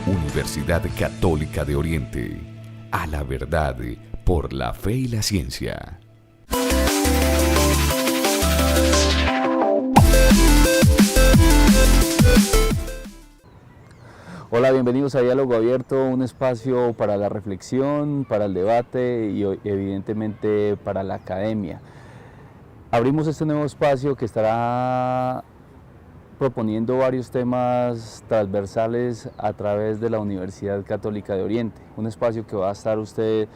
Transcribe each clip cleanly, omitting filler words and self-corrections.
Universidad Católica de Oriente. A la verdad, por la fe y la ciencia. Hola, bienvenidos a Diálogo Abierto, un espacio para la reflexión, para el debate y evidentemente para la academia. Abrimos este nuevo espacio que estará proponiendo varios temas transversales a través de la Universidad Católica de Oriente, un espacio que va a estar usted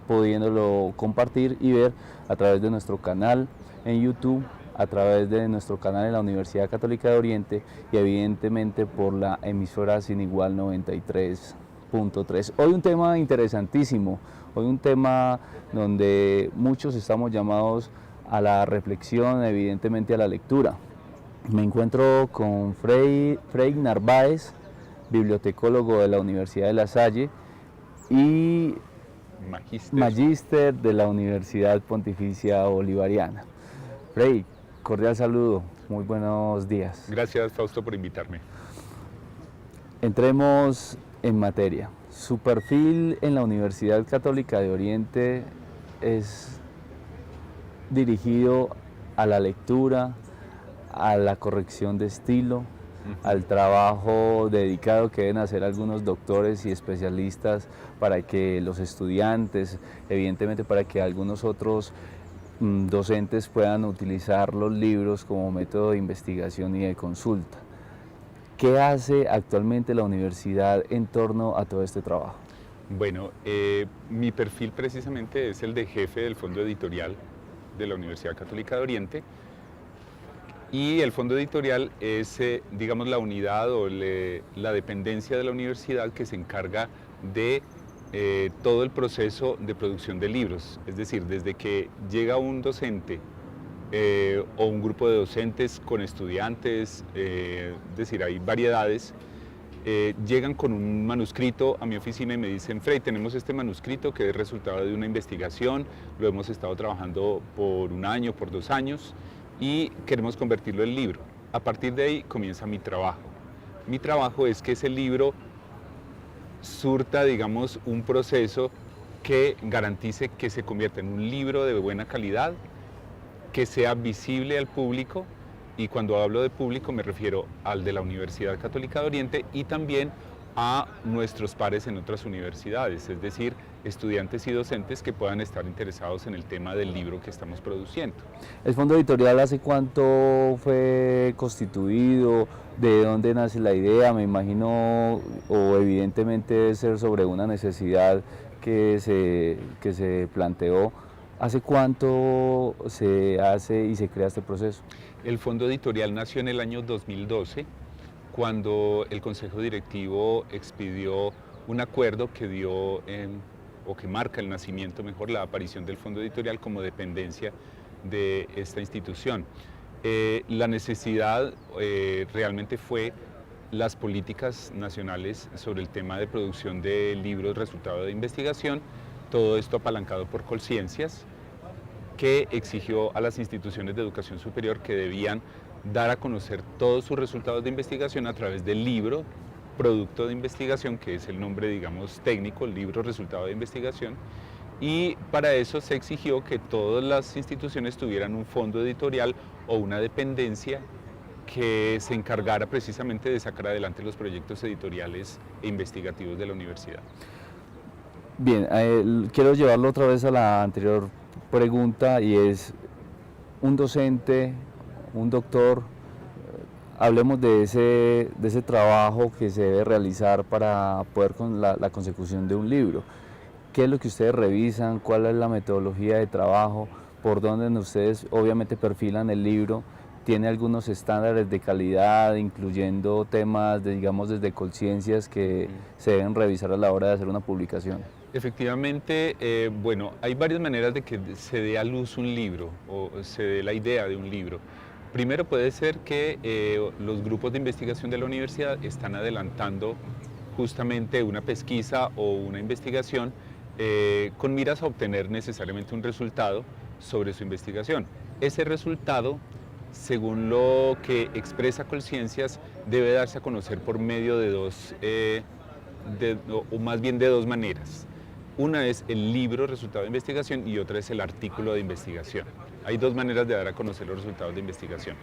pudiéndolo compartir y ver a través de nuestro canal en YouTube, a través de nuestro canal en la Universidad Católica de Oriente y evidentemente por la emisora Sin Igual 93.3. Hoy un tema interesantísimo, hoy un tema donde muchos estamos llamados a la reflexión, evidentemente a la lectura. Me encuentro con Frei Narváez, bibliotecólogo de la Universidad de La Salle y magíster de la Universidad Pontificia Bolivariana. Frei, cordial saludo, muy buenos días. Gracias, Fausto, por invitarme. Entremos en materia. Su perfil en la Universidad Católica de Oriente es dirigido a la lectura, a la corrección de estilo, al trabajo dedicado que deben hacer algunos doctores y especialistas para que los estudiantes, evidentemente para que algunos otros docentes puedan utilizar los libros como método de investigación y de consulta. ¿Qué hace actualmente la universidad en torno a todo este trabajo? Bueno, mi perfil precisamente es el de jefe del fondo editorial de la Universidad Católica de Oriente, y el fondo editorial es, digamos, la unidad o la dependencia de la universidad que se encarga de todo el proceso de producción de libros. Es decir, desde que llega un docente o un grupo de docentes con estudiantes, es decir, hay variedades, llegan con un manuscrito a mi oficina y me dicen: Frei, tenemos este manuscrito que es resultado de una investigación, lo hemos estado trabajando por un año, por 2 años, y queremos convertirlo en libro. A partir de ahí comienza mi trabajo. Mi trabajo es que ese libro surta, digamos, un proceso que garantice que se convierta en un libro de buena calidad, que sea visible al público, y cuando hablo de público me refiero al de la Universidad Católica de Oriente y también a nuestros pares en otras universidades, es decir, estudiantes y docentes que puedan estar interesados en el tema del libro que estamos produciendo. ¿El fondo editorial hace cuánto fue constituido? ¿De dónde nace la idea? Me imagino, o evidentemente debe ser sobre una necesidad que se planteó. ¿Hace cuánto se hace y se crea este proceso? El fondo editorial nació en el año 2012, cuando el Consejo Directivo expidió un acuerdo que dio, o que marca el nacimiento, mejor, la aparición del fondo editorial como dependencia de esta institución. La necesidad realmente fue las políticas nacionales sobre el tema de producción de libros resultado de investigación, todo esto apalancado por Colciencias, que exigió a las instituciones de educación superior que debían dar a conocer todos sus resultados de investigación a través del libro producto de investigación, que es el nombre, digamos, técnico, el libro resultado de investigación, y para eso se exigió que todas las instituciones tuvieran un fondo editorial o una dependencia que se encargara precisamente de sacar adelante los proyectos editoriales e investigativos de la universidad. Bien, quiero llevarlo otra vez a la anterior pregunta, y es: un docente, un doctor, hablemos de ese trabajo que se debe realizar para poder con la consecución de un libro. ¿Qué es lo que ustedes revisan? ¿Cuál es la metodología de trabajo? ¿Por dónde ustedes obviamente perfilan el libro? ¿Tiene algunos estándares de calidad, incluyendo temas, digamos, desde Colciencias que se deben revisar a la hora de hacer una publicación? Efectivamente, bueno, hay varias maneras de que se dé a luz un libro o se dé la idea de un libro. Primero puede ser que los grupos de investigación de la universidad están adelantando justamente una pesquisa o una investigación con miras a obtener necesariamente un resultado sobre su investigación. Ese resultado, según lo que expresa Colciencias, debe darse a conocer por medio de o más bien de dos maneras. Una es el libro resultado de investigación y otra es el artículo de investigación. Hay dos maneras de dar a conocer los resultados de investigación.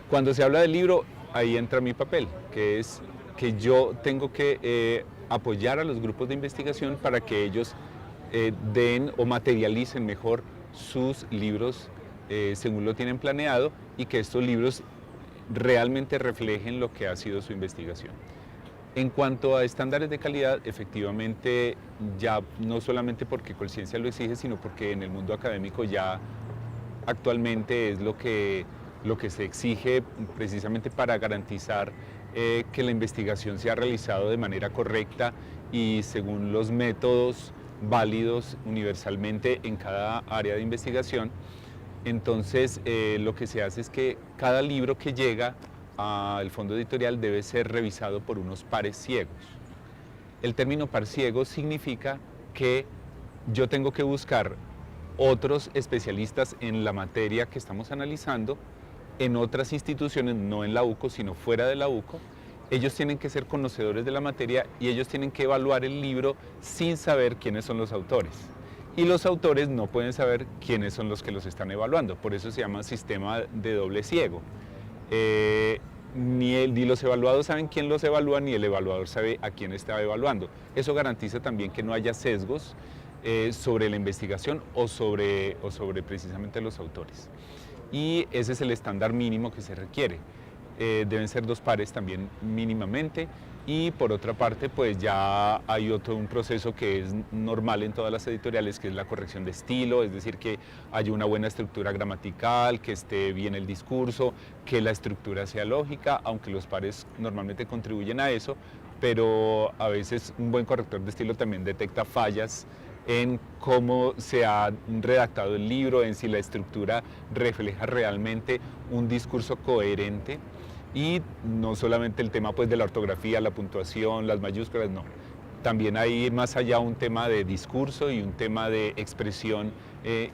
Cuando se habla del libro, ahí entra mi papel, que es que yo tengo que apoyar a los grupos de investigación para que ellos den o materialicen mejor sus libros según lo tienen planeado y que estos libros realmente reflejen lo que ha sido su investigación. En cuanto a estándares de calidad, efectivamente, ya no solamente porque Colciencia lo exige, sino porque en el mundo académico ya actualmente es lo que se exige precisamente para garantizar que la investigación sea realizada de manera correcta y según los métodos válidos universalmente en cada área de investigación. Entonces, lo que se hace es que cada libro que llega al fondo editorial debe ser revisado por unos pares ciegos. El término par ciego significa que yo tengo que buscar otros especialistas en la materia que estamos analizando en otras instituciones, no en la UCO, sino fuera de la UCO. Ellos tienen que ser conocedores de la materia y ellos tienen que evaluar el libro sin saber quiénes son los autores. Y los autores no pueden saber quiénes son los que los están evaluando, por eso se llama sistema de doble ciego. Ni los evaluados saben quién los evalúa, ni el evaluador sabe a quién está evaluando. Eso garantiza también que no haya sesgos sobre la investigación o sobre precisamente los autores. Y ese es el estándar mínimo que se requiere. Deben ser dos pares también mínimamente. Y por otra parte, pues ya hay un proceso que es normal en todas las editoriales, que es la corrección de estilo, es decir, que haya una buena estructura gramatical, que esté bien el discurso, que la estructura sea lógica, aunque los pares normalmente contribuyen a eso, pero a veces un buen corrector de estilo también detecta fallas en cómo se ha redactado el libro, en si la estructura refleja realmente un discurso coherente. Y no solamente el tema pues, de la ortografía, la puntuación, las mayúsculas, no. También hay más allá un tema de discurso y un tema de expresión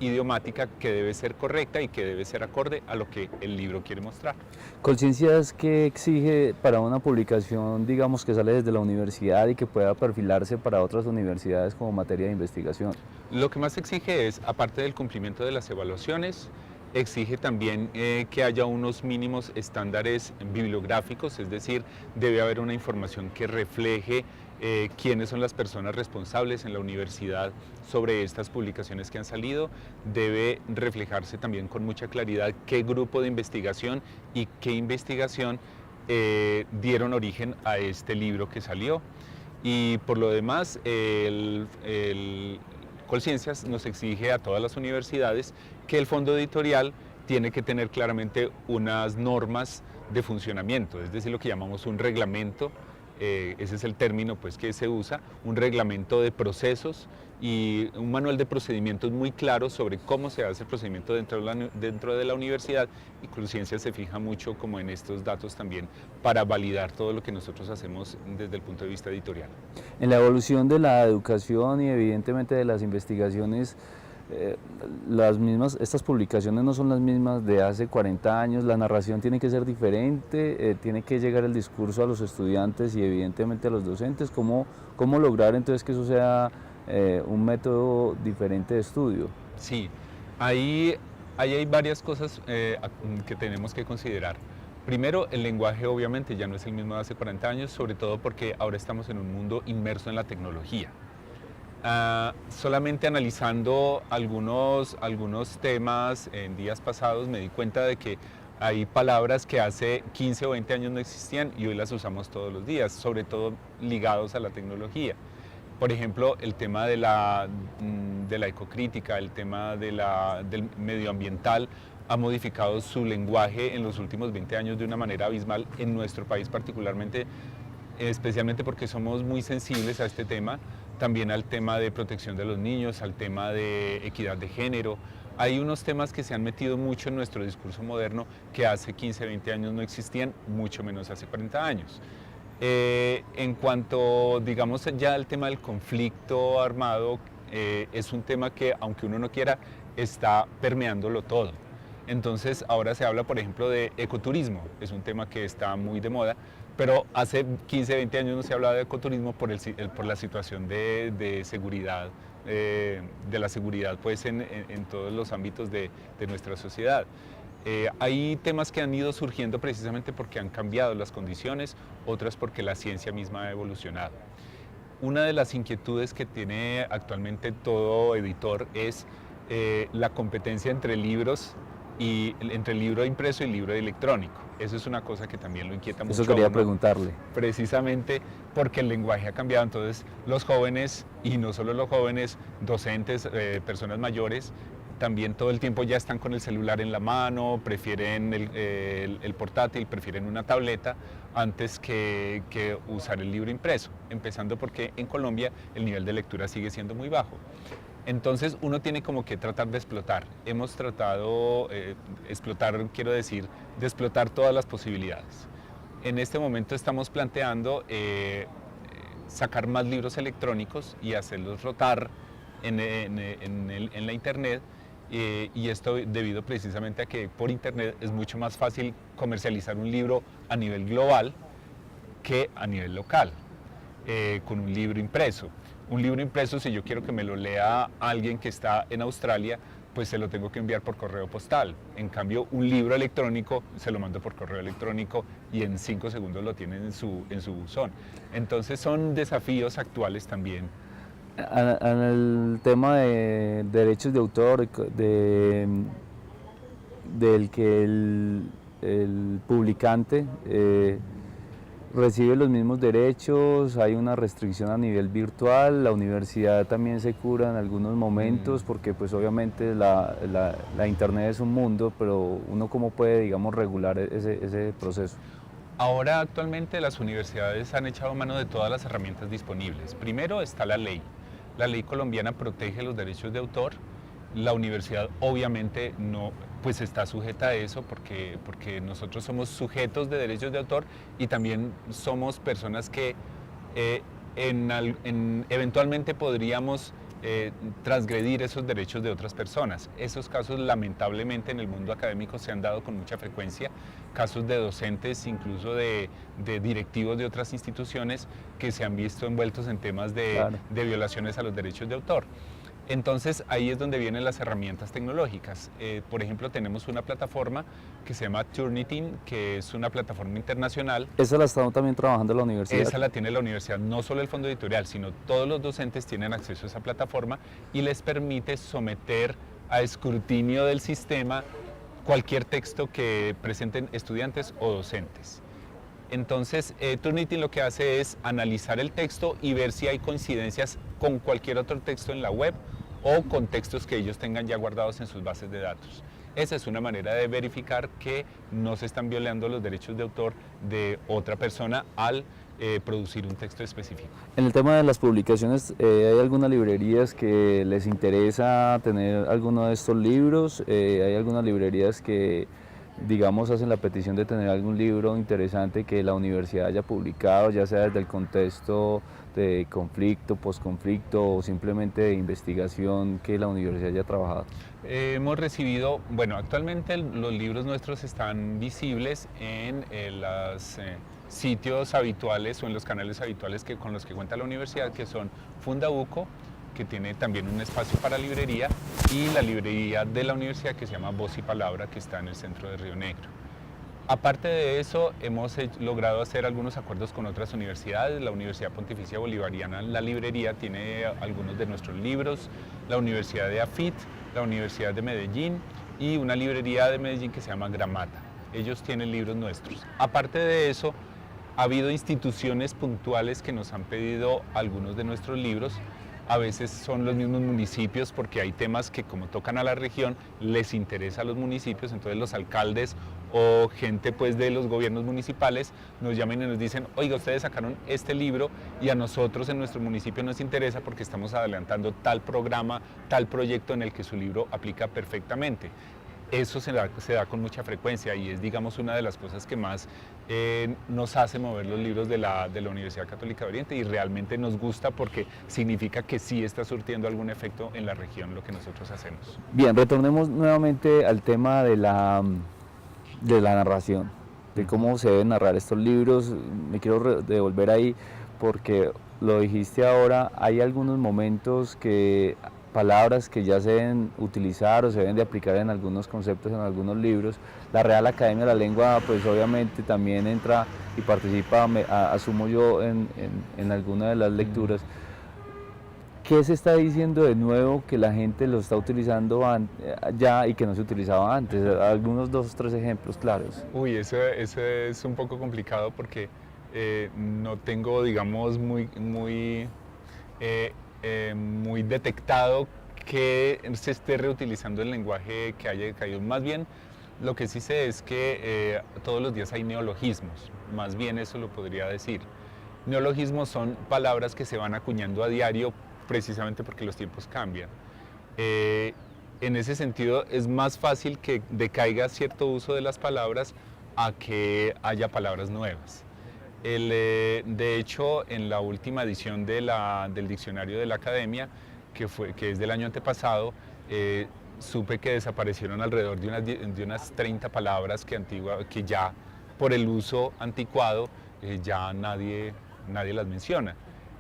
idiomática que debe ser correcta y que debe ser acorde a lo que el libro quiere mostrar. Colciencias, ¿qué exige para una publicación, digamos, que sale desde la universidad y que pueda perfilarse para otras universidades como materia de investigación? Lo que más exige es, aparte del cumplimiento de las evaluaciones, exige también que haya unos mínimos estándares bibliográficos, es decir, debe haber una información que refleje quiénes son las personas responsables en la universidad sobre estas publicaciones que han salido. Debe reflejarse también con mucha claridad qué grupo de investigación y qué investigación dieron origen a este libro que salió. Y por lo demás, Colciencias nos exige a todas las universidades que el fondo editorial tiene que tener claramente unas normas de funcionamiento, es decir, lo que llamamos un reglamento, ese es el término pues, que se usa, un reglamento de procesos y un manual de procedimientos muy claro sobre cómo se hace el procedimiento dentro de la universidad, y Colciencias se fija mucho como en estos datos también para validar todo lo que nosotros hacemos desde el punto de vista editorial. En la evolución de la educación y evidentemente de las investigaciones, estas publicaciones no son las mismas de hace 40 años, la narración tiene que ser diferente, tiene que llegar el discurso a los estudiantes y evidentemente a los docentes. ¿Cómo lograr entonces que eso sea un método diferente de estudio? Sí, ahí hay varias cosas que tenemos que considerar. Primero, el lenguaje obviamente ya no es el mismo de hace 40 años, sobre todo porque ahora estamos en un mundo inmerso en la tecnología. Solamente analizando algunos temas en días pasados me di cuenta de que hay palabras que hace 15 o 20 años no existían y hoy las usamos todos los días, sobre todo ligados a la tecnología. Por ejemplo, el tema de la ecocrítica, el tema del medioambiental ha modificado su lenguaje en los últimos 20 años de una manera abismal en nuestro país particularmente, especialmente porque somos muy sensibles a este tema, también al tema de protección de los niños, al tema de equidad de género. Hay unos temas que se han metido mucho en nuestro discurso moderno que hace 15, 20 años no existían, mucho menos hace 40 años. En cuanto, digamos, ya al tema del conflicto armado, es un tema que, aunque uno no quiera, está permeándolo todo. Entonces, ahora se habla, por ejemplo, de ecoturismo, es un tema que está muy de moda, pero hace 15, 20 años no se hablaba de ecoturismo por la situación de seguridad, de la seguridad pues en todos los ámbitos de nuestra sociedad. Hay temas que han ido surgiendo precisamente porque han cambiado las condiciones, otras porque la ciencia misma ha evolucionado. Una de las inquietudes que tiene actualmente todo editor es la competencia entre libros y entre el libro impreso y el libro electrónico. Eso es una cosa que también lo inquieta mucho. Eso quería preguntarle. Precisamente porque el lenguaje ha cambiado, entonces los jóvenes, y no solo los jóvenes, docentes, personas mayores, también todo el tiempo ya están con el celular en la mano, prefieren el portátil, prefieren una tableta antes que usar el libro impreso, empezando porque en Colombia el nivel de lectura sigue siendo muy bajo. Entonces uno tiene como que tratar de explotar. Hemos tratado, explotar, quiero decir, de explotar todas las posibilidades. En este momento estamos planteando sacar más libros electrónicos y hacerlos rotar en la internet, y esto debido precisamente a que por internet es mucho más fácil comercializar un libro a nivel global que a nivel local, con un libro impreso. Un libro impreso, si yo quiero que me lo lea alguien que está en Australia, pues se lo tengo que enviar por correo postal. En cambio, un libro electrónico se lo mando por correo electrónico y en 5 segundos lo tienen en su buzón. Entonces son desafíos actuales también. En el tema de derechos de autor, del que el publicante recibe los mismos derechos, hay una restricción a nivel virtual, la universidad también se cura en algunos momentos, porque pues obviamente la internet es un mundo, pero uno cómo puede, digamos, regular ese proceso. Ahora actualmente las universidades han echado mano de todas las herramientas disponibles. Primero está la ley. La ley colombiana protege los derechos de autor. La universidad obviamente no, pues está sujeta a eso porque nosotros somos sujetos de derechos de autor y también somos personas que eventualmente podríamos transgredir esos derechos de otras personas. Esos casos lamentablemente en el mundo académico se han dado con mucha frecuencia, casos de docentes, incluso de directivos de otras instituciones que se han visto envueltos en temas de violaciones a los derechos de autor. Entonces ahí es donde vienen las herramientas tecnológicas. Por ejemplo, tenemos una plataforma que se llama Turnitin, que es una plataforma internacional. ¿Esa la está también trabajando la universidad? Esa la tiene la universidad, no solo el fondo editorial, sino todos los docentes tienen acceso a esa plataforma y les permite someter a escrutinio del sistema cualquier texto que presenten estudiantes o docentes. Entonces, Turnitin lo que hace es analizar el texto y ver si hay coincidencias con cualquier otro texto en la web o con textos que ellos tengan ya guardados en sus bases de datos. Esa es una manera de verificar que no se están violando los derechos de autor de otra persona al producir un texto específico. En el tema de las publicaciones, ¿hay algunas librerías que les interesa tener alguno de estos libros? ¿Hay algunas librerías que, digamos, hacen la petición de tener algún libro interesante que la universidad haya publicado, ya sea desde el contexto de conflicto, posconflicto o simplemente de investigación que la universidad haya trabajado? Hemos recibido, bueno, actualmente los libros nuestros están visibles en los sitios habituales o en los canales habituales con los que cuenta la universidad, que son Fundabuco, que tiene también un espacio para librería, y la librería de la universidad que se llama Voz y Palabra, que está en el centro de Río Negro. Aparte de eso, hemos logrado hacer algunos acuerdos con otras universidades. La Universidad Pontificia Bolivariana, la librería, tiene algunos de nuestros libros, la Universidad de AFIT, la Universidad de Medellín y una librería de Medellín que se llama Gramata. Ellos tienen libros nuestros. Aparte de eso, ha habido instituciones puntuales que nos han pedido algunos de nuestros libros. A veces son los mismos municipios porque hay temas que, como tocan a la región, les interesa a los municipios, entonces los alcaldes o gente pues de los gobiernos municipales nos llaman y nos dicen: oiga, ustedes sacaron este libro y a nosotros en nuestro municipio nos interesa porque estamos adelantando tal programa, tal proyecto en el que su libro aplica perfectamente. Eso se da con mucha frecuencia y es, digamos, una de las cosas que más nos hace mover los libros de la Universidad Católica de Oriente, y realmente nos gusta porque significa que sí está surtiendo algún efecto en la región lo que nosotros hacemos. Bien, retornemos nuevamente al tema de la narración. de cómo se deben narrar estos libros. Me quiero devolver ahí porque lo dijiste ahora, hay algunos momentos que palabras que ya se deben utilizar o se deben de aplicar en algunos conceptos, en algunos libros. La Real Academia de la Lengua pues obviamente también entra y participa, asumo yo, en alguna de las lecturas. ¿Qué se está diciendo de nuevo que la gente lo está utilizando ya y que no se utilizaba antes? Algunos 2 o 3 ejemplos claros. Uy, eso es un poco complicado porque no tengo, digamos, muy detectado que se esté reutilizando el lenguaje que haya caído. Más bien, lo que sí sé es que todos los días hay neologismos, más bien eso lo podría decir. Neologismos son palabras que se van acuñando a diario precisamente porque los tiempos cambian. En ese sentido es más fácil que decaiga cierto uso de las palabras a que haya palabras nuevas. De hecho, en la última edición del diccionario de la Academia, que es del año antepasado, supe que desaparecieron alrededor de unas 30 palabras que ya por el uso anticuado ya nadie las menciona.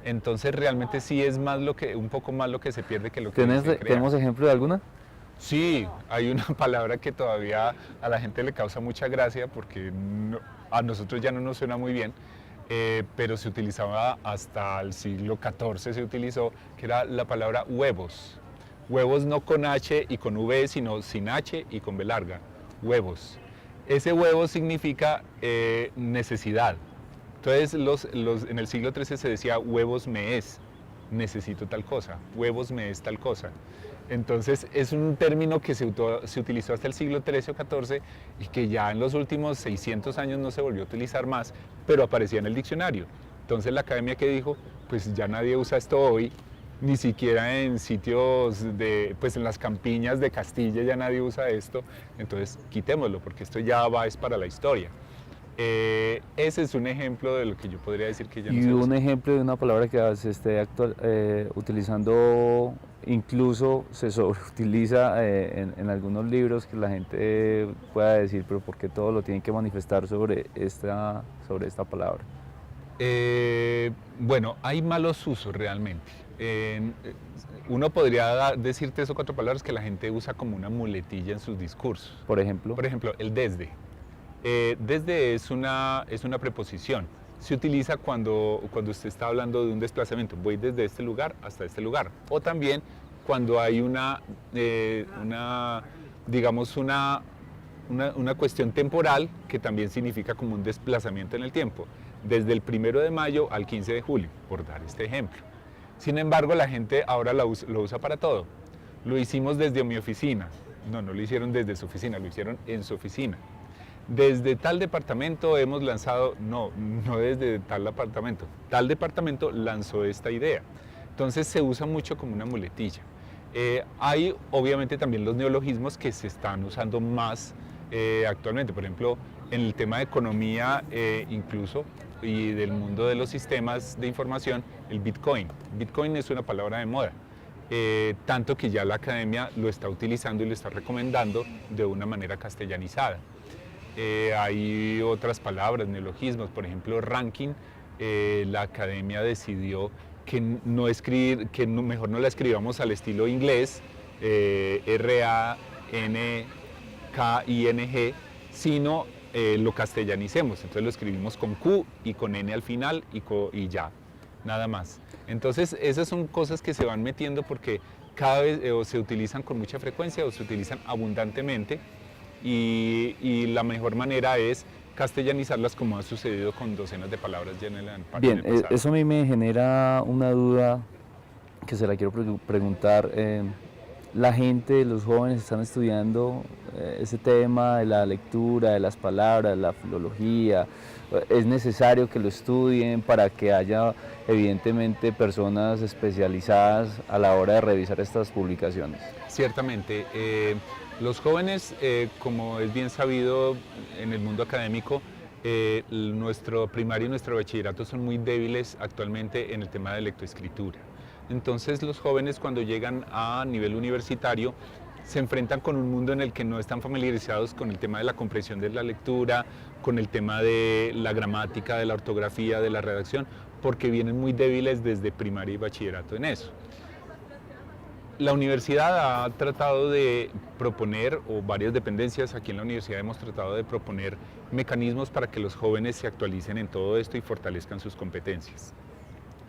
Entonces realmente sí es un poco más lo que se pierde que lo que se crea. ¿Tenemos ejemplo de alguna? Sí, hay una palabra que todavía a la gente le causa mucha gracia porque a nosotros ya no nos suena muy bien, pero se utilizaba hasta el siglo XIV, se utilizó, que era la palabra huevos. Huevos no con H y con V, sino sin H y con V larga, huevos. Ese huevo significa necesidad. Entonces en el siglo XIII se decía huevos me es, necesito tal cosa, huevos me es tal cosa. Entonces es un término que se utilizó hasta el siglo XIII o XIV y que ya en los últimos 600 años no se volvió a utilizar más, pero aparecía en el diccionario. Entonces la Academia, que dijo, pues ya nadie usa esto hoy, ni siquiera en sitios pues en las campiñas de Castilla ya nadie usa esto, entonces quitémoslo porque esto ya es para la historia. Ese es un ejemplo de lo que yo podría decir que ya no se usa. Y un ejemplo de una palabra que se esté utilizando, incluso se sobreutiliza en algunos libros, que la gente pueda decir, pero ¿por qué todo lo tienen que manifestar sobre esta palabra? Bueno, hay malos usos realmente. Uno podría decir 3 o 4 palabras que la gente usa como una muletilla en sus discursos. Por ejemplo, El desde. Desde es una preposición. Se utiliza cuando usted está hablando de un desplazamiento. Voy desde este lugar hasta este lugar. O también cuando hay digamos una cuestión temporal que también significa como un desplazamiento en el tiempo. Desde el 1 de mayo al 15 de julio, por dar este ejemplo. Sin embargo, la gente ahora lo usa para todo. Lo hicimos desde mi oficina. No lo hicieron desde su oficina, lo hicieron en su oficina. Desde tal departamento hemos lanzado, no desde tal departamento lanzó esta idea. Entonces se usa mucho como una muletilla. Hay obviamente también los neologismos que se están usando más actualmente, por ejemplo, en el tema de economía incluso y del mundo de los sistemas de información, el Bitcoin. Bitcoin es una palabra de moda, tanto que ya la Academia lo está utilizando y lo está recomendando de una manera castellanizada. Hay otras palabras, neologismos, por ejemplo, ranking. La Academia decidió que mejor no la escribamos al estilo inglés, R-A-N-K-I-N-G, sino lo castellanicemos. Entonces lo escribimos con Q y con N al final y ya, nada más. Entonces esas son cosas que se van metiendo porque cada vez o se utilizan con mucha frecuencia o se utilizan abundantemente. Y la mejor manera es castellanizarlas, como ha sucedido con docenas de palabras ya en el pasado. Bien, eso a mí me genera una duda que se la quiero preguntar. La gente, los jóvenes están estudiando ese tema de la lectura, de las palabras, de la filología. ¿Es necesario que lo estudien para que haya evidentemente personas especializadas a la hora de revisar estas publicaciones? Ciertamente. Los jóvenes, como es bien sabido en el mundo académico, nuestro primario y nuestro bachillerato son muy débiles actualmente en el tema de lectoescritura. Entonces los jóvenes cuando llegan a nivel universitario se enfrentan con un mundo en el que no están familiarizados con el tema de la comprensión de la lectura, con el tema de la gramática, de la ortografía, de la redacción, porque vienen muy débiles desde primaria y bachillerato en eso. La universidad ha tratado de proponer, o varias dependencias aquí en la universidad hemos tratado de proponer mecanismos para que los jóvenes se actualicen en todo esto y fortalezcan sus competencias.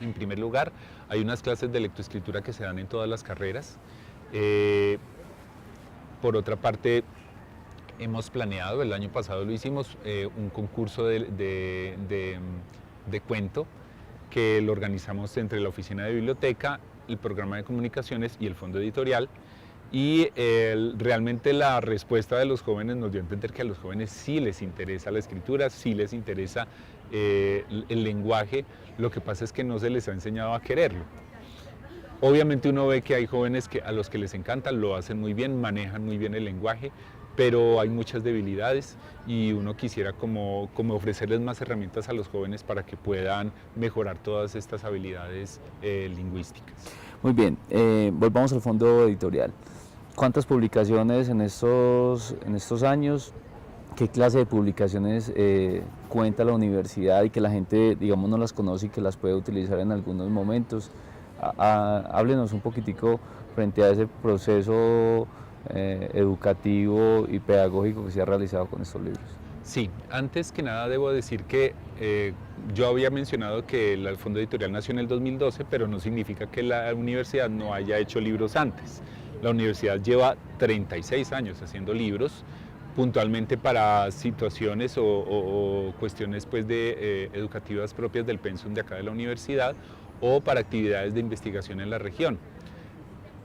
En primer lugar, hay unas clases de lectoescritura que se dan en todas las carreras. Por otra parte, hemos planeado, el año pasado lo hicimos, un concurso de cuento que lo organizamos entre la Oficina de Biblioteca, el Programa de Comunicaciones y el Fondo Editorial, y realmente la respuesta de los jóvenes nos dio a entender que a los jóvenes sí les interesa la escritura, sí les interesa el lenguaje, lo que pasa es que no se les ha enseñado a quererlo. Obviamente uno ve que hay jóvenes a los que les encanta, lo hacen muy bien, manejan muy bien el lenguaje, pero hay muchas debilidades y uno quisiera como ofrecerles más herramientas a los jóvenes para que puedan mejorar todas estas habilidades lingüísticas. Muy bien, volvamos al fondo editorial. ¿Cuántas publicaciones en estos años? ¿Qué clase de publicaciones cuenta la universidad y que la gente, digamos, no las conoce y que las puede utilizar en algunos momentos? Háblenos un poquitico frente a ese proceso educativo y pedagógico que se ha realizado con estos libros. Sí, antes que nada debo decir que yo había mencionado que el Fondo Editorial nació en el 2012, pero no significa que la universidad no haya hecho libros antes. La universidad lleva 36 años haciendo libros, puntualmente para situaciones o cuestiones pues, educativas propias del pensum de acá de la universidad o para actividades de investigación en la región.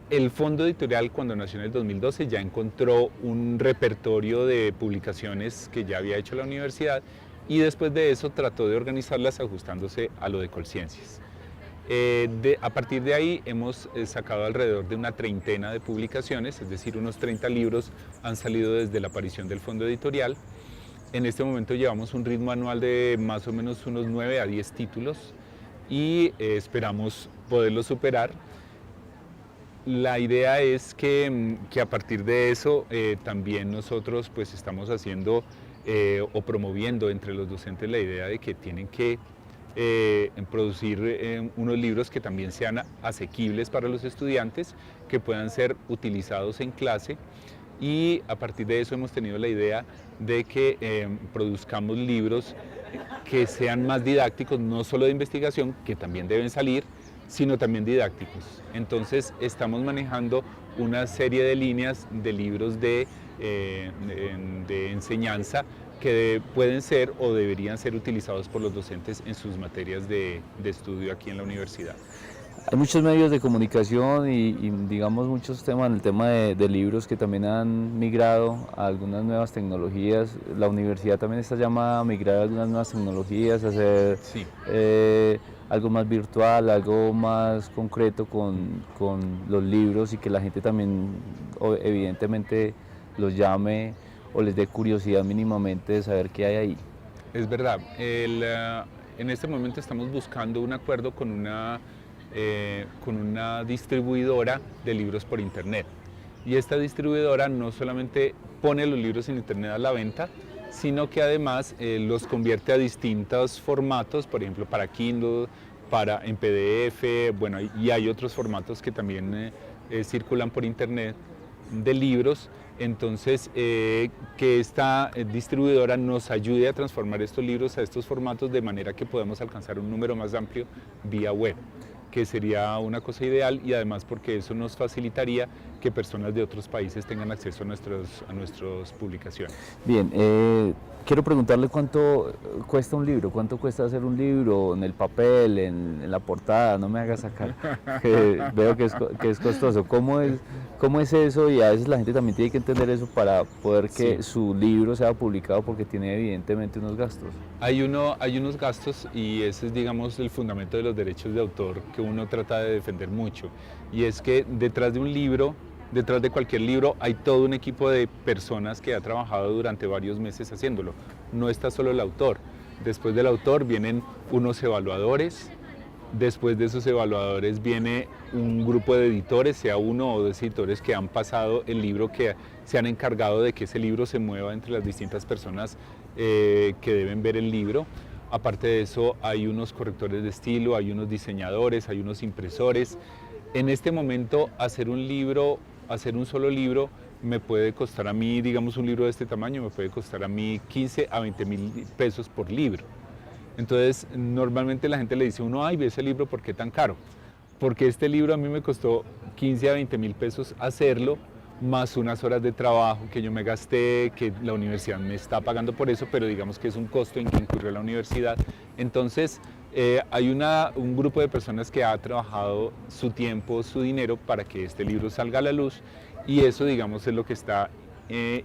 El Fondo Editorial, cuando nació en el 2012, ya encontró un repertorio de publicaciones que ya había hecho la universidad y después de eso trató de organizarlas ajustándose a lo de Colciencias. A partir de ahí hemos sacado alrededor de una treintena de publicaciones, es decir, unos 30 libros han salido desde la aparición del Fondo Editorial. En este momento llevamos un ritmo anual de más o menos unos 9 a 10 títulos y esperamos poderlo superar. La idea es que a partir de eso también nosotros pues estamos haciendo o promoviendo entre los docentes la idea de que tienen que producir unos libros que también sean asequibles para los estudiantes, que puedan ser utilizados en clase y a partir de eso hemos tenido la idea de que produzcamos libros que sean más didácticos, no solo de investigación, que también deben salir, sino también didácticos. Entonces estamos manejando una serie de líneas de libros de enseñanza que pueden ser o deberían ser utilizados por los docentes en sus materias de estudio aquí en la universidad. Hay muchos medios de comunicación y digamos muchos temas, el tema de libros que también han migrado a algunas nuevas tecnologías. La universidad también está llamada a migrar a algunas nuevas tecnologías, a hacer Sí. Algo más virtual, algo más concreto con los libros y que la gente también evidentemente los llame o les dé curiosidad mínimamente de saber qué hay ahí. Es verdad. En este momento estamos buscando un acuerdo con una distribuidora de libros por internet. Y esta distribuidora no solamente pone los libros en internet a la venta, sino que además los convierte a distintos formatos, por ejemplo para Kindle, en PDF, bueno, y hay otros formatos que también circulan por internet de libros. Entonces, que esta distribuidora nos ayude a transformar estos libros a estos formatos de manera que podamos alcanzar un número más amplio vía web, que sería una cosa ideal y además porque eso nos facilitaría que personas de otros países tengan acceso a nuestras publicaciones. Bien, quiero preguntarle cuánto cuesta un libro, cuánto cuesta hacer un libro en el papel, en la portada, no me haga sacar, que veo que es costoso. ¿Cómo es eso? Y a veces la gente también tiene que entender eso para poder que su libro sea publicado porque tiene evidentemente unos gastos. Hay unos gastos y ese es, digamos, el fundamento de los derechos de autor que uno trata de defender mucho. Y es que detrás de cualquier libro hay todo un equipo de personas que ha trabajado durante varios meses haciéndolo. No está solo el autor. Después del autor vienen unos evaluadores, Después de esos evaluadores viene un grupo de editores, sea uno o dos editores que han pasado el libro, que se han encargado de que ese libro se mueva entre las distintas personas que deben ver el libro. Aparte de eso, hay unos correctores de estilo, hay unos diseñadores, hay unos impresores. En este momento, hacer un solo libro, me puede costar a mí, digamos un libro de este tamaño, me puede costar a mí 15 a 20 mil pesos por libro. Entonces, normalmente la gente le dice a uno, ay, ve ese libro, ¿por qué tan caro? Porque este libro a mí me costó 15 a 20 mil pesos hacerlo, más unas horas de trabajo que yo me gasté, que la universidad me está pagando por eso, pero digamos que es un costo en que incurrió la universidad. Entonces, hay un grupo de personas que ha trabajado su tiempo, su dinero para que este libro salga a la luz, y eso, digamos, es lo que está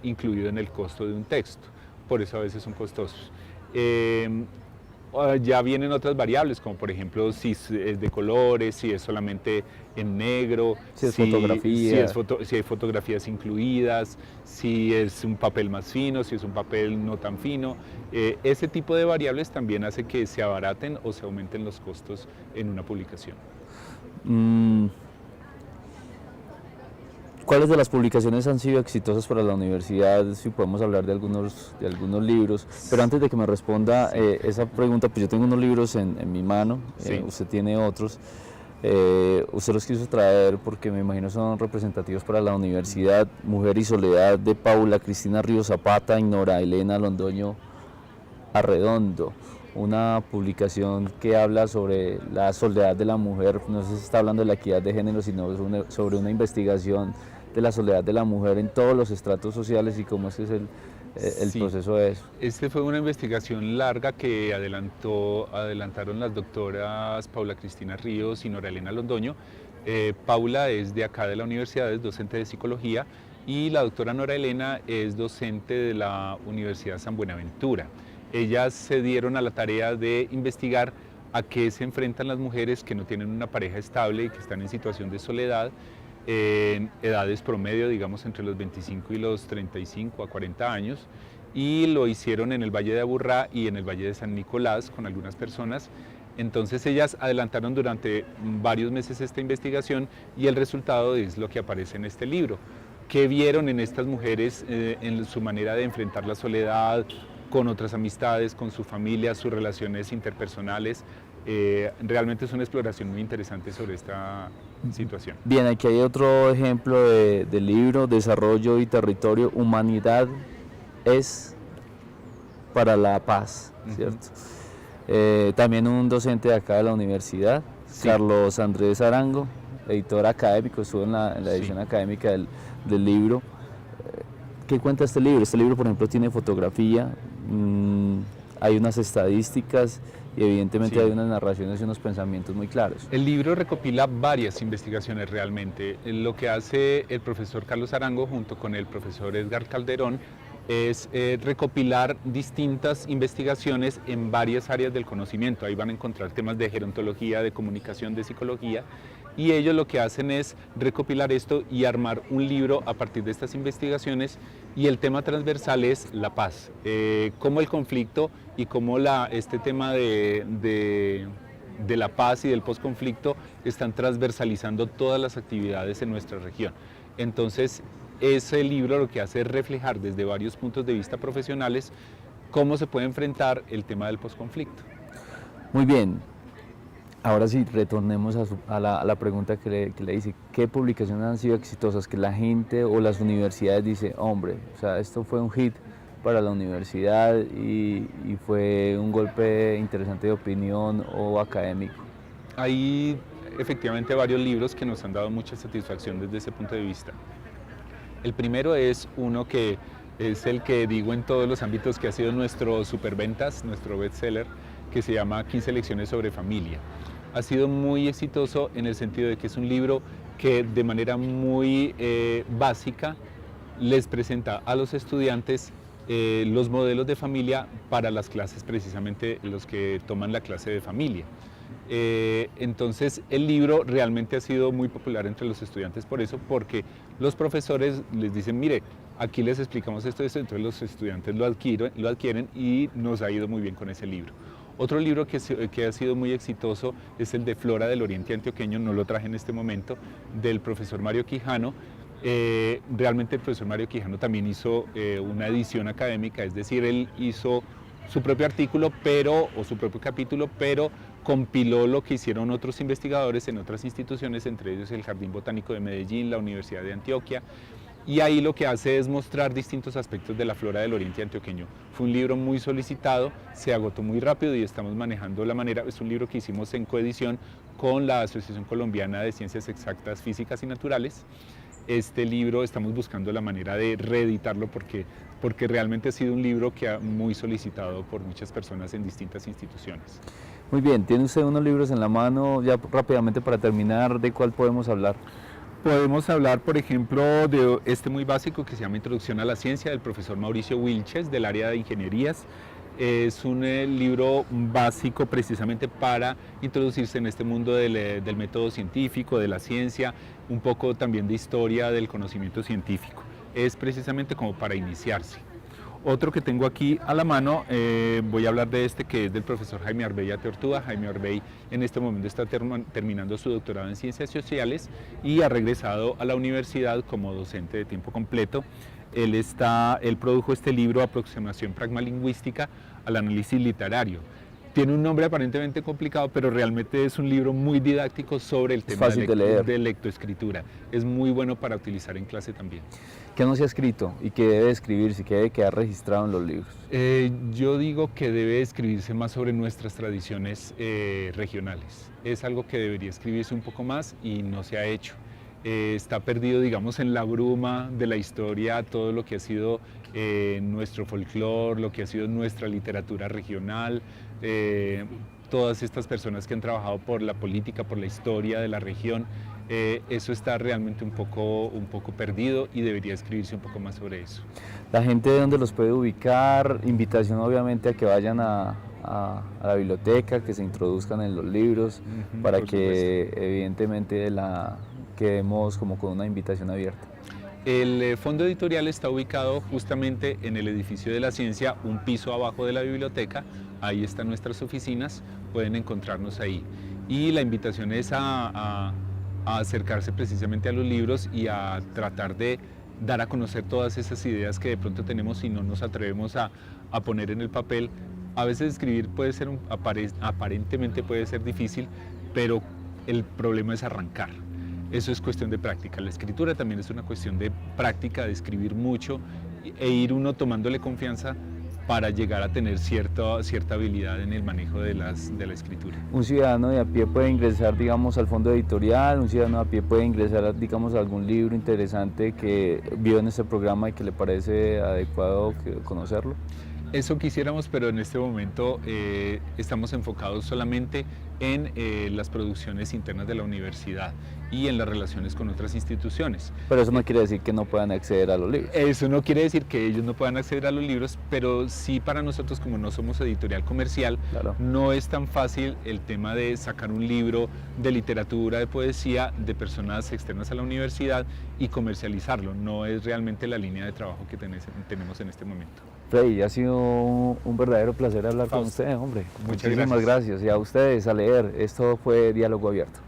incluido en el costo de un texto. Por eso a veces son costosos. Ya vienen otras variables, como por ejemplo si es de colores, si es solamente en negro, si es fotografía, si hay fotografías incluidas, si es un papel más fino, si es un papel no tan fino. Ese tipo de variables también hace que se abaraten o se aumenten los costos en una publicación. ¿Cuáles de las publicaciones han sido exitosas para la universidad? Si podemos hablar de algunos libros. Pero antes de que me responda esa pregunta, pues yo tengo unos libros en mi mano, Sí. usted tiene otros. Usted los quiso traer porque me imagino son representativos para la universidad. Mujer y Soledad, de Paula Cristina Ríos Zapata y Nora Elena Londoño Arredondo. Una publicación que habla sobre la soledad de la mujer. No sé si está hablando de la equidad de género, sino sobre una investigación de la soledad de la mujer en todos los estratos sociales y cómo ese es el Sí. proceso de eso. Esta fue una investigación larga que adelantaron las doctoras Paula Cristina Ríos y Nora Elena Londoño. Paula es de acá de la universidad, es docente de psicología, y la doctora Nora Elena es docente de la Universidad San Buenaventura. Ellas se dieron a la tarea de investigar a qué se enfrentan las mujeres que no tienen una pareja estable y que están en situación de soledad, en edades promedio, digamos entre los 25 y los 35 a 40 años, y lo hicieron en el Valle de Aburrá y en el Valle de San Nicolás con algunas personas. Entonces ellas adelantaron durante varios meses esta investigación y el resultado es lo que aparece en este libro. ¿Qué vieron en estas mujeres en su manera de enfrentar la soledad, con otras amistades, con su familia, sus relaciones interpersonales? Realmente es una exploración muy interesante sobre esta situación. Bien, aquí hay otro ejemplo de libro, Desarrollo y Territorio, Humanidad es para la paz, ¿cierto? También un docente de acá de la universidad, sí. Carlos Andrés Arango, editor académico, estuvo en la edición sí. académica del libro. ¿Qué cuenta este libro? Este libro, por ejemplo, tiene fotografía, hay unas estadísticas y evidentemente sí. hay unas narraciones y unos pensamientos muy claros. El libro recopila varias investigaciones realmente. Lo que hace el profesor Carlos Arango junto con el profesor Edgar Calderón es recopilar distintas investigaciones en varias áreas del conocimiento. Ahí van a encontrar temas de gerontología, de comunicación, de psicología, y ellos lo que hacen es recopilar esto y armar un libro a partir de estas investigaciones, y el tema transversal es la paz, cómo el conflicto y cómo este tema de la paz y del posconflicto están transversalizando todas las actividades en nuestra región. Entonces, ese libro lo que hace es reflejar desde varios puntos de vista profesionales cómo se puede enfrentar el tema del posconflicto. Muy bien. Ahora sí, retornemos a la pregunta que le hice. ¿Qué publicaciones han sido exitosas? Que la gente o las universidades dice, hombre, o sea, esto fue un hit para la universidad y fue un golpe interesante de opinión o académico. Hay efectivamente varios libros que nos han dado mucha satisfacción desde ese punto de vista. El primero es uno que es el que digo en todos los ámbitos que ha sido nuestro superventas, nuestro bestseller, que se llama 15 lecciones sobre familia. Ha sido muy exitoso en el sentido de que es un libro que de manera muy básica les presenta a los estudiantes los modelos de familia para las clases, precisamente los que toman la clase de familia. Entonces el libro realmente ha sido muy popular entre los estudiantes por eso, porque los profesores les dicen, mire, aquí les explicamos esto, entonces los estudiantes lo adquieren y nos ha ido muy bien con ese libro. Otro libro que ha sido muy exitoso es el de Flora del Oriente Antioqueño, no lo traje en este momento, del profesor Mario Quijano. Realmente el profesor Mario Quijano también hizo una edición académica, es decir, él hizo su propio artículo o su propio capítulo, pero compiló lo que hicieron otros investigadores en otras instituciones, entre ellos el Jardín Botánico de Medellín, la Universidad de Antioquia, y ahí lo que hace es mostrar distintos aspectos de la flora del Oriente Antioqueño. Fue un libro muy solicitado, se agotó muy rápido y estamos manejando la manera, es un libro que hicimos en coedición con la Asociación Colombiana de Ciencias Exactas, Físicas y Naturales. Este libro estamos buscando la manera de reeditarlo porque realmente ha sido un libro que ha muy solicitado por muchas personas en distintas instituciones. Muy bien, tiene usted unos libros en la mano, ya rápidamente para terminar, ¿de cuál podemos hablar? Podemos hablar, por ejemplo, de este muy básico que se llama Introducción a la Ciencia, del profesor Mauricio Wilches, del área de Ingenierías. Es un libro básico precisamente para introducirse en este mundo del método científico, de la ciencia, un poco también de historia del conocimiento científico. Es precisamente como para iniciarse. Otro que tengo aquí a la mano, voy a hablar de este que es del profesor Jaime Arbey Ateortúa. Jaime Arbey en este momento está terminando su doctorado en Ciencias Sociales y ha regresado a la universidad como docente de tiempo completo. Él produjo este libro, Aproximación Pragmalingüística al Análisis Literario. Tiene un nombre aparentemente complicado, pero realmente es un libro muy didáctico sobre el tema de lectoescritura. Es muy bueno para utilizar en clase también. ¿Qué no se ha escrito y qué debe escribirse y qué debe quedar registrado en los libros? Yo digo que debe escribirse más sobre nuestras tradiciones regionales. Es algo que debería escribirse un poco más y no se ha hecho. Está perdido, digamos, en la bruma de la historia todo lo que ha sido nuestro folclore, lo que ha sido nuestra literatura regional, todas estas personas que han trabajado por la política, por la historia de la región. Eso está realmente un poco perdido y debería escribirse un poco más sobre eso. La gente de dónde los puede ubicar, invitación obviamente a que vayan a la biblioteca, que se introduzcan en los libros, para que evidentemente quedemos como con una invitación abierta. El fondo editorial está ubicado justamente en el edificio de la ciencia, un piso abajo de la biblioteca. Ahí están nuestras oficinas, pueden encontrarnos ahí. Y la invitación es a acercarse precisamente a los libros y a tratar de dar a conocer todas esas ideas que de pronto tenemos y no nos atrevemos a poner en el papel. A veces escribir puede ser aparentemente puede ser difícil, pero el problema es arrancar. Eso es cuestión de práctica. La escritura también es una cuestión de práctica, de escribir mucho e ir uno tomándole confianza para llegar a tener cierta habilidad en el manejo de la escritura. Un ciudadano de a pie puede ingresar, digamos, al fondo editorial, un ciudadano de a pie puede ingresar, digamos, a algún libro interesante que vio en este programa y que le parece adecuado conocerlo. Eso quisiéramos, pero en este momento estamos enfocados solamente en las producciones internas de la universidad y en las relaciones con otras instituciones. Pero eso no quiere decir que no puedan acceder a los libros. Eso no quiere decir que ellos no puedan acceder a los libros, pero sí para nosotros, como no somos editorial comercial, claro, no es tan fácil el tema de sacar un libro de literatura, de poesía, de personas externas a la universidad y comercializarlo. No es realmente la línea de trabajo que tenemos en este momento. Freddy, ha sido un verdadero placer hablar con usted, hombre. Muchísimas gracias. Y a ustedes a leer. Esto fue Diálogo Abierto.